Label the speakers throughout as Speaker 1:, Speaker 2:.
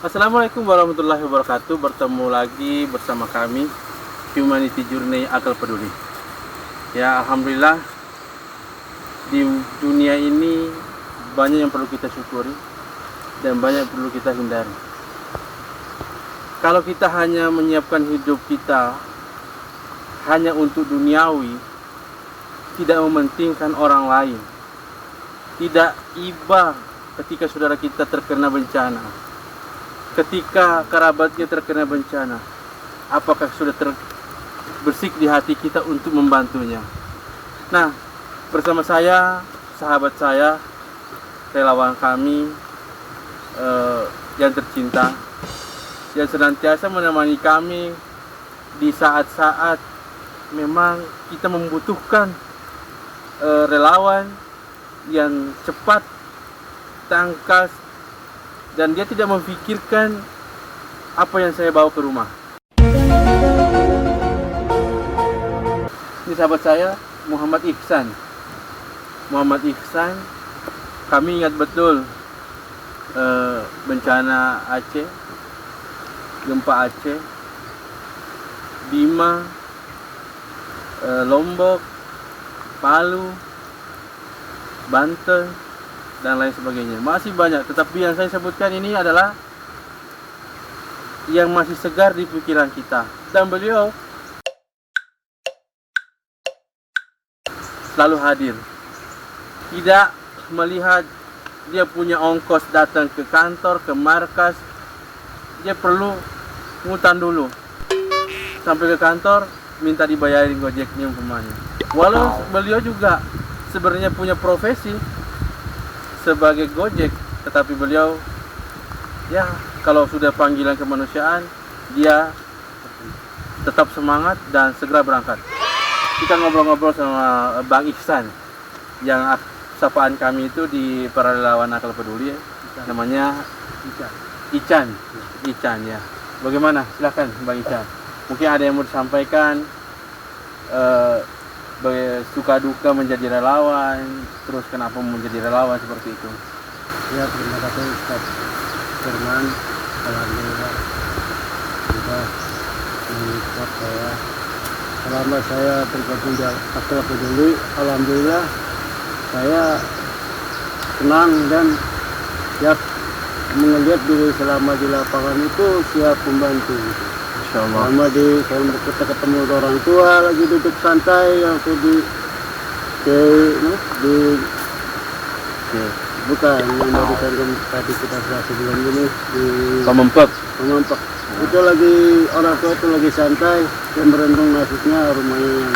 Speaker 1: Assalamualaikum warahmatullahi wabarakatuh. Bertemu lagi bersama kami Humanity Journey Akal Peduli. Ya, alhamdulillah di dunia ini banyak yang perlu kita syukuri dan banyak yang perlu kita hindari. Kalau kita hanya menyiapkan hidup kita hanya untuk duniawi, tidak mementingkan orang lain, tidak iba ketika saudara kita terkena bencana, ketika kerabatnya terkena bencana, apakah sudah terbersih di hati kita untuk membantunya? Nah, bersama saya, sahabat saya, relawan kami yang tercinta, yang senantiasa menemani kami di saat-saat memang kita membutuhkan relawan yang cepat, tangkas, dan dia tidak memikirkan apa yang saya bawa ke rumah. Ini sahabat saya, Muhammad Ihsan. Muhammad Ihsan, kami ingat betul bencana Aceh, gempa Aceh, Bima, Lombok, Palu, Banten, dan lain sebagainya. Masih banyak, tetapi yang saya sebutkan ini adalah yang masih segar di pikiran kita. Dan beliau selalu hadir. Tidak melihat dia punya ongkos datang ke kantor, ke markas. Dia perlu ngutang dulu. Sampai ke kantor, minta dibayarin gojeknya umpamanya. Walau beliau juga sebenarnya punya profesi sebagai Gojek, tetapi beliau ya kalau sudah panggilan kemanusiaan dia tetap semangat dan segera berangkat. Kita ngobrol-ngobrol sama Bang Ihsan yang sapaan kami itu di para relawan Akal Peduli ya. Namanya Ican ya. Bagaimana? Silakan Bang Ican. Mungkin ada yang mau disampaikan, suka duka menjadi relawan, terus kenapa menjadi relawan seperti itu?
Speaker 2: Ya, terima kasih Ustaz Firman. Alhamdulillah sudah mengucap saya selama saya tergabung di Akal Peduli. Alhamdulillah saya senang dan siap melihat diri selama di lapangan itu siap membantu.
Speaker 1: Insyaallah.
Speaker 2: Selama kita ketemu orang tua lagi duduk santai atau bukan yang barusan tadi kita berhasil bulan ini di
Speaker 1: Pemempek.
Speaker 2: Itu lagi orang tua itu lagi santai dan merenung nasibnya rumahnya yang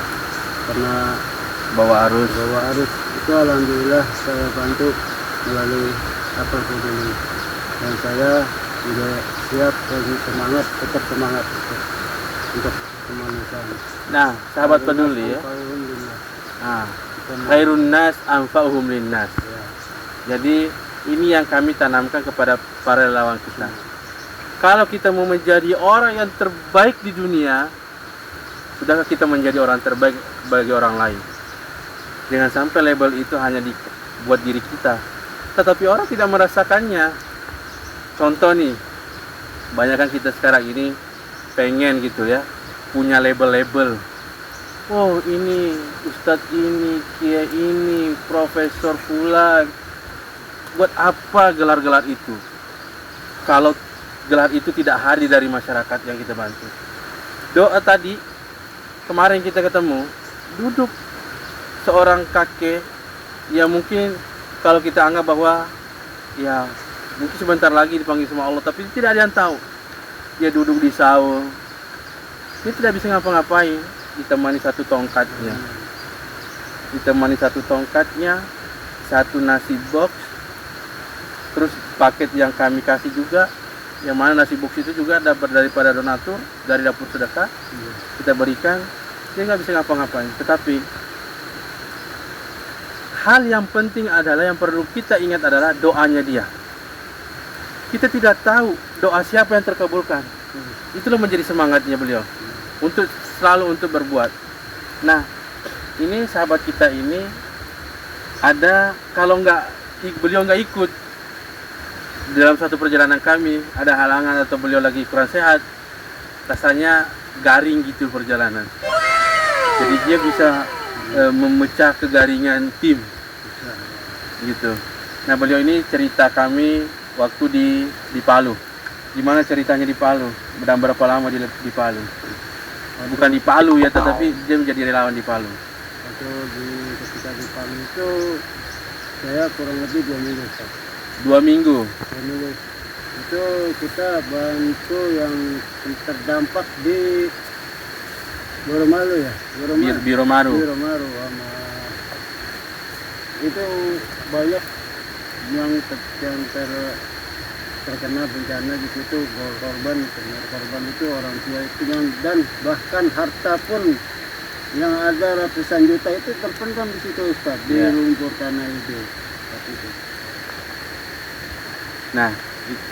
Speaker 2: kena
Speaker 1: bawa arus.
Speaker 2: Itu alhamdulillah saya bantu melalui Akal Peduli dan saya juga siap dan tetap semangat untuk kemanusiaan.
Speaker 1: Nah, sahabat peduli ya. Nah, khairun nas anfa'uhum linnas.
Speaker 2: Ya.
Speaker 1: Jadi ini yang kami tanamkan kepada para relawan kita. Kalau kita mau menjadi orang yang terbaik di dunia, sudahkah kita menjadi orang terbaik bagi orang lain? Jangan sampai label itu hanya dibuat diri kita, tetapi orang tidak merasakannya. Contoh nih, banyak kan kita sekarang ini pengen gitu ya, punya label-label. Oh ini Ustadz ini, Kiai ini, Profesor Fulan. Buat apa gelar-gelar itu? Kalau gelar itu tidak hadir dari masyarakat yang kita bantu. Doa tadi, kemarin kita ketemu, duduk seorang kakek yang mungkin kalau kita anggap bahwa ya mungkin sebentar lagi dipanggil sama Allah, tapi tidak ada yang tahu. Dia duduk di sawah, dia tidak bisa ngapa-ngapain, ditemani satu tongkatnya, satu nasi box, terus paket yang kami kasih juga, yang mana nasi box itu juga dapat daripada donatur, dari dapur sedekah, kita berikan. Dia nggak bisa ngapa-ngapain, tetapi hal yang penting adalah, yang perlu kita ingat adalah doanya dia. Kita tidak tahu doa siapa yang terkabulkan. Itulah menjadi semangatnya beliau untuk selalu untuk berbuat. Nah, ini sahabat kita ini ada, kalau beliau nggak ikut dalam satu perjalanan kami ada halangan atau beliau lagi kurang sehat, rasanya garing gitu perjalanan. Jadi dia bisa memecah kegaringan tim gitu. Nah, beliau ini cerita kami waktu di Palu. Gimana ceritanya di Palu dan berapa lama di Palu? Bukan di Palu ya, tetapi dia menjadi relawan di Palu.
Speaker 2: Waktu ketika di Palu itu saya kurang lebih 2 minggu, Ustaz.
Speaker 1: 2 minggu.
Speaker 2: 2 minggu itu kita bantu yang terdampak di Boromalu ya,
Speaker 1: Biromaru.
Speaker 2: Biromaru sama itu banyak yang terkena bencana di situ, korban itu orang tua itu dan bahkan harta pun yang ada ratusan juta itu terpendam di situ, Ustaz, di lumpur tanah itu.
Speaker 1: Nah,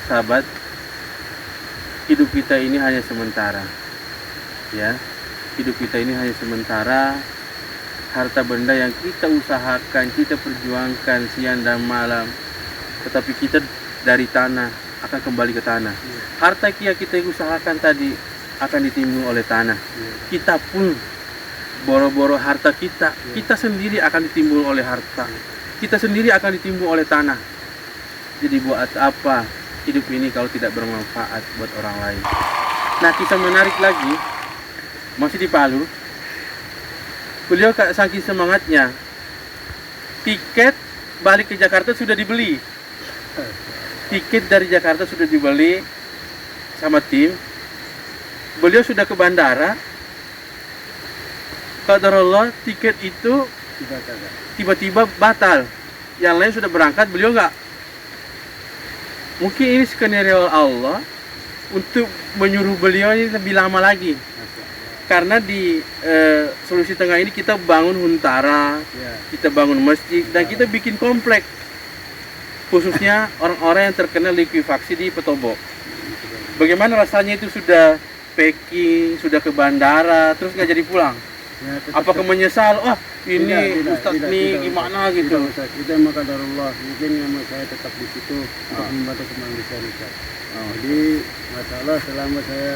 Speaker 1: sahabat, hidup kita ini hanya sementara, ya. Hidup kita ini hanya sementara. Harta benda yang kita usahakan, kita perjuangkan siang dan malam, tetapi kita dari tanah akan kembali ke tanah. Harta yang kita usahakan tadi akan ditimbun oleh tanah. Kita pun boro-boro harta kita sendiri akan ditimbun oleh harta. Kita sendiri akan ditimbun oleh tanah. Jadi buat apa hidup ini kalau tidak bermanfaat buat orang lain? Nah, kisah menarik lagi masih di Palu. Beliau saking semangatnya, tiket balik ke Jakarta sudah dibeli. Tiket dari Jakarta sudah dibeli sama tim. Beliau sudah ke bandara. Qadarullah, tiket itu tiba-tiba batal. Yang lain sudah berangkat, beliau nggak. Mungkin ini skenario Allah untuk menyuruh beliau ini lebih lama lagi. Karena di Sulawesi Tengah ini kita bangun huntara, kita bangun masjid, dan kita bikin komplek. Khususnya orang-orang yang terkena likuifaksi di Petobo. Bagaimana rasanya itu sudah packing, sudah ke bandara, terus nggak jadi pulang?
Speaker 2: Ya,
Speaker 1: apakah menyesal? Oh, ini Ustaz nih gimana gitu?
Speaker 2: Itu emang qadarullah. Mungkin yang saya tetap di situ untuk membantu kemanusiaan Ustaz. Jadi masalah selama saya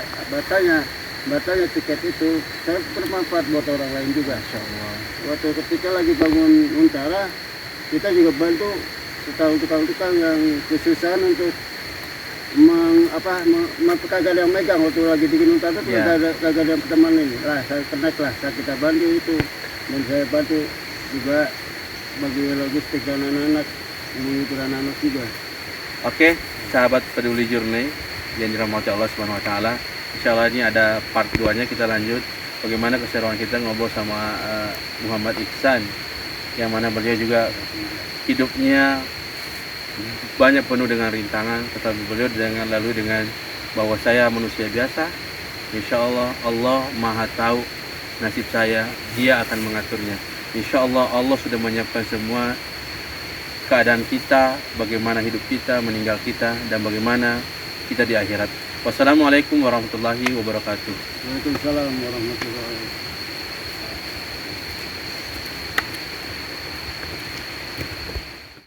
Speaker 2: batanya tiket itu saya bermanfaat buat orang lain juga.
Speaker 1: Insyaallah.
Speaker 2: Waktu ketika lagi bangun Untara, kita juga bantu tukang-tukang yang kesusahan untuk kagak ada yang megang waktu lagi bikin Untara itu kagak ada yang teman ini. Saya kita bantu itu, dan saya bantu juga bagi logistik dan anak-anak, menghibur anak-anak juga.
Speaker 1: Oke, sahabat peduli journey yang dirahmati Allah Subhanahu wa taala. Insyaallah ini ada part 2-nya, kita lanjut bagaimana keseruan kita ngobrol sama Muhammad Ihsan, yang mana beliau juga hidupnya banyak penuh dengan rintangan, tetapi beliau lalu dengan bahwa saya manusia biasa, insyaallah Allah Maha tahu nasib saya, Dia akan mengaturnya. Insyaallah Allah sudah menyiapkan semua keadaan kita, bagaimana hidup kita, meninggal kita, dan bagaimana kita di akhirat. Wassalamualaikum warahmatullahi wabarakatuh.
Speaker 2: Waalaikumsalam warahmatullahi wabarakatuh.